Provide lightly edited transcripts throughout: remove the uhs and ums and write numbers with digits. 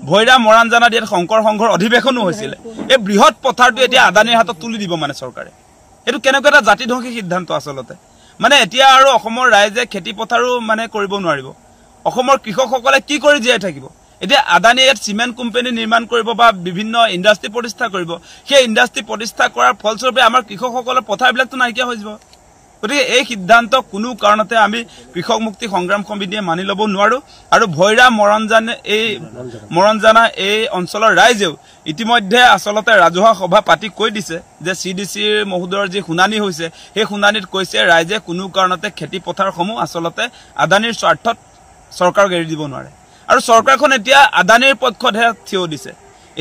ভৈৰা মৰাণজানা দিয়াত শংকৰ সংঘৰ অধিৱেশনো হৈছিল এই বৃহৎ পথাৰটো এতিয়া আদানীৰ হাতত তুলি দিব মানে চৰকাৰে এটো কেনেকৈ এটা জাতিধ্বংসী সিদ্ধান্ত আসলতে মানে এতিয়া আৰু অসমৰ ৰাইজে খেতি পথাৰো মানে কৰিব নোৱাৰিব অসমৰ কৃষকসকলে কি কৰি জীয়াই থাকিব এতিয়া আদানীয়ে সিমেন্ট কোম্পানী নিৰ্মাণ কৰিব বা বিভিন্ন ইণ্ডাষ্ট্ৰি প্ৰতিষ্ঠা কৰিব সেই ইণ্ডাষ্ট্ৰি প্ৰতিষ্ঠা কৰাৰ ফলস্বৰূপে আমাৰ কৃষকসকলৰ পথাৰবিলাকটো নাইকিয়া হৈ যাব গতিকে এই সিদ্ধান্ত কোনো কাৰণতে আমি কৃষক মুক্তি সংগ্ৰাম সমিতিয়ে মানি ল'ব নোৱাৰো আৰু ভৈৰা মৰণজানা এই অঞ্চলৰ ৰাইজেও ইতিমধ্যে আসলতে ৰাজহুৱা সভা পাতি কৈ দিছে যে সিডিসিৰ মহোদয়ৰ যি শুনানি হৈছে সেই শুনানিত কৈছে ৰাইজে কোনো কাৰণতে খেতি পথাৰসমূহ আসলতে আদানীৰ স্বাৰ্থত চৰকাৰক এৰি দিব নোৱাৰে আৰু চৰকাৰখন এতিয়া আদানীৰ পক্ষতহে থিয় দিছে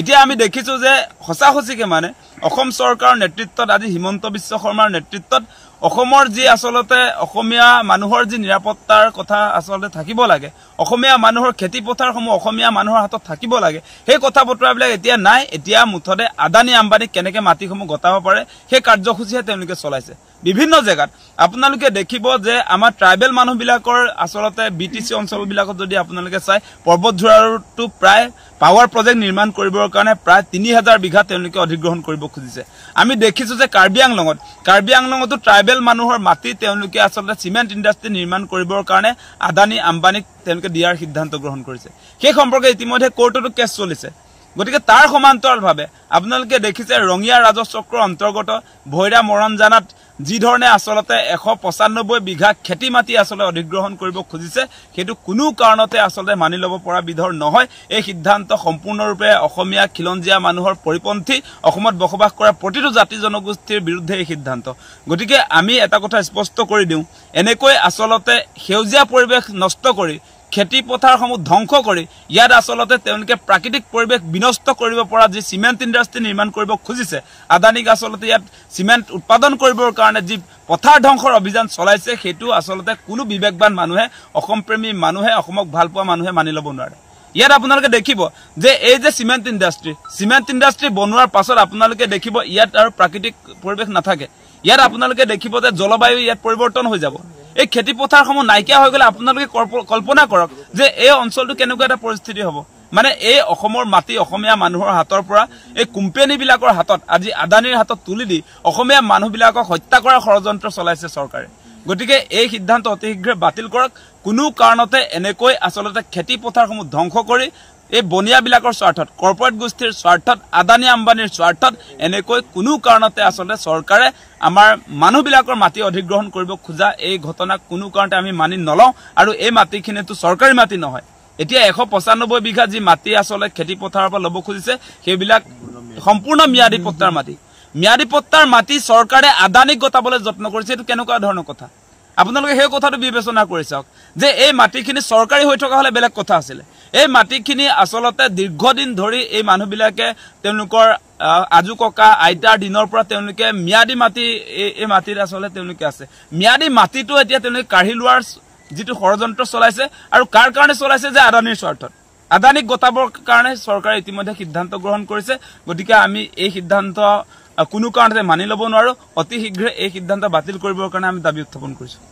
এতিয়া আমি দেখিছো যে হসাহসিকে মানে অসম চৰকাৰৰ নেতৃত্বত আজি হিমন্ত বিশ্ব শৰ্মাৰ নেতৃত্বত অসমৰ যি আসলতে অসমীয়া মানুহৰ যি নিৰাপত্তাৰ কথা আসলতে থাকিব লাগে অসমীয়া মানুহৰ খেতি পথাৰসমূহ অসমীয়া মানুহৰ হাতত থাকিব লাগে সেই কথা বতৰাবিলাক এতিয়া নাই এতিয়া মুঠতে আদানী আম্বানী কেনেকে মাটিসমূহ গতাব পাৰে সেই কাৰ্যসূচীহে তেওঁলোকে চলাইছে বিভিন্ন জায়গাত আপোনালোকে দেখিব যে আমাৰ ট্ৰাইবেল মানুহবিলাকৰ আসলতে বিটিসি অঞ্চলবিলাকত যদি আপোনালোকে চাই পৰ্বতঝৰাটো প্ৰায় পাৱাৰ প্ৰজেক্ট নিৰ্মাণ কৰিবৰ কাৰণে প্ৰায় 3000 বিঘা তেওঁলোকে অধিগ্ৰহণ কৰিব খুজিছে আমি দেখিছো যে কাৰ্বি আংলঙতো ট্ৰাইবেল মানুহৰ মাটি তেওঁলোকে আসলতে সিমেন্ট ইণ্ডাষ্ট্ৰি নিৰ্মাণ কৰিবৰ কাৰণে আদানী আম্বানীক তেওঁলোকে দিয়াৰ সিদ্ধান্ত গ্ৰহণ কৰিছে সেই সম্পৰ্কে ইতিমধ্যে কোৰ্টতো কেছ চলিছে গতিকে তাৰ সমান্তৰালভাৱে আপোনালোকে দেখিছে ৰঙিয়া ৰাজচক্ৰৰ অন্তৰ্গত ভৈৰা মৰণজানাত যি ধৰণে আসলতে 195 বিঘা খেতি মাটি আসলে অধিগ্ৰহণ কৰিব খুজিছে সেইটো কোনো কাৰণতে আসলে মানি ল'ব পৰা বিধৰ নহয় এই সিদ্ধান্ত সম্পূৰ্ণৰূপে অসমীয়া খিলঞ্জিয়া মানুহৰ পৰিপন্থী অসমত বসবাস কৰা প্ৰতিটো জাতি জনগোষ্ঠীৰ বিৰুদ্ধে এই সিদ্ধান্ত গতিকে আমি এটা কথা স্পষ্ট কৰি দিওঁ এনেকৈ আসলতে সেউজীয়া পৰিৱেশ নষ্ট কৰি খেতি পথাৰসমূহ ধ্বংস কৰি ইয়াত আসলতে তেওঁলোকে প্ৰাকৃতিক পৰিৱেশ বিনষ্ট কৰিব পৰা যি সিমেন্ট ইণ্ডাষ্ট্ৰি নিৰ্মাণ কৰিব খুজিছে আদানীক আসলতে ইয়াত সিমেন্ট উৎপাদন কৰিবৰ কাৰণে যি পথাৰ ধ্বংসৰ অভিযান চলাইছে সেইটো আসলতে কোনো বিবেকবান মানুহে অসম প্ৰেমী মানুহে অসমক ভাল পোৱা মানুহে মানি ল'ব নোৱাৰে ইয়াত আপোনালোকে দেখিব যে এই যে সিমেন্ট ইণ্ডাষ্ট্ৰি বনোৱাৰ পাছত আপোনালোকে দেখিব ইয়াত আৰু প্ৰাকৃতিক পৰিৱেশ নাথাকে ইয়াত আপোনালোকে দেখিব যে জলবায়ু ইয়াত পৰিৱৰ্তন হৈ যাব এই খেতি পথাৰসমূহ নাইকিয়া হৈ গলে আপোনালোকে কল্পনা কৰক যে এই অঞ্চলটো কেনেকুৱা এটা পৰিস্থিতি হ'ব মানে এই অসমৰ মাটি অসমীয়া মানুহৰ হাতৰ পৰা এই কোম্পানীবিলাকৰ হাতত আজি আদানীৰ হাতত তুলি দি অসমীয়া মানুহবিলাকক হত্যা কৰাৰ ষড়যন্ত্ৰ চলাইছে চৰকাৰে গতিকে এই সিদ্ধান্ত অতি শীঘ্ৰে বাতিল কৰক কোনো কাৰণতে এনেকৈ আসলতে খেতি পথাৰসমূহ ধ্বংস কৰি এই বনিয়াবিলাকৰ স্বাৰ্থত কৰ্পোৰেট গোষ্ঠীৰ স্বাৰ্থত আদানী আম্বানীৰ স্বাৰ্থত এনেকৈ কোনো কাৰণতে আসলে চৰকাৰে আমাৰ মানুহবিলাকৰ মাটি অধিগ্ৰহণ কৰিব খোজা এই ঘটনা কোনো কাৰণতে আমি মানি নলওঁ আৰু এই মাটিখিনিটো চৰকাৰী মাটি নহয় এতিয়া 195 বিঘা যি মাটি আসলে খেতি পথাৰৰ পৰা ল'ব খুজিছে সেইবিলাক সম্পূৰ্ণ ম্যাদী পট্টাৰ মাটি চৰকাৰে আদানীক গতাবলৈ যত্ন কৰিছে এটো কেনেকুৱা ধৰণৰ কথা আপোনালোকে সেই কথাটো বিবেচনা কৰি চাওক যে এই মাটিখিনি চৰকাৰী হৈ থকা হলে বেলেগ কথা আছিল এই মাটিখিনি আসলতে দীৰ্ঘদিন ধৰি এই মানুহবিলাকে তেওঁলোকৰ আজু ককা আইতাৰ দিনৰ পৰা তেওঁলোকে ম্যাদী মাটি এই মাটিৰ আসলে তেওঁলোকে আছে ম্যাদী মাটিটো এতিয়া তেওঁলোকে কাঢ়ি লোৱাৰ যিটো ষড়যন্ত্ৰ চলাইছে আৰু কাৰ কাৰণে চলাইছে যে আদানীৰ স্বাৰ্থত আদানীক গতাবৰ কাৰণে চৰকাৰে ইতিমধ্যে সিদ্ধান্ত গ্ৰহণ কৰিছে গতিকে আমি এই সিদ্ধান্ত কোনো কাৰণতে মানি ল'ব নোৱাৰো অতি শীঘ্ৰে এই সিদ্ধান্ত বাতিল কৰিবৰ কাৰণে আমি দাবী উত্থাপন কৰিছো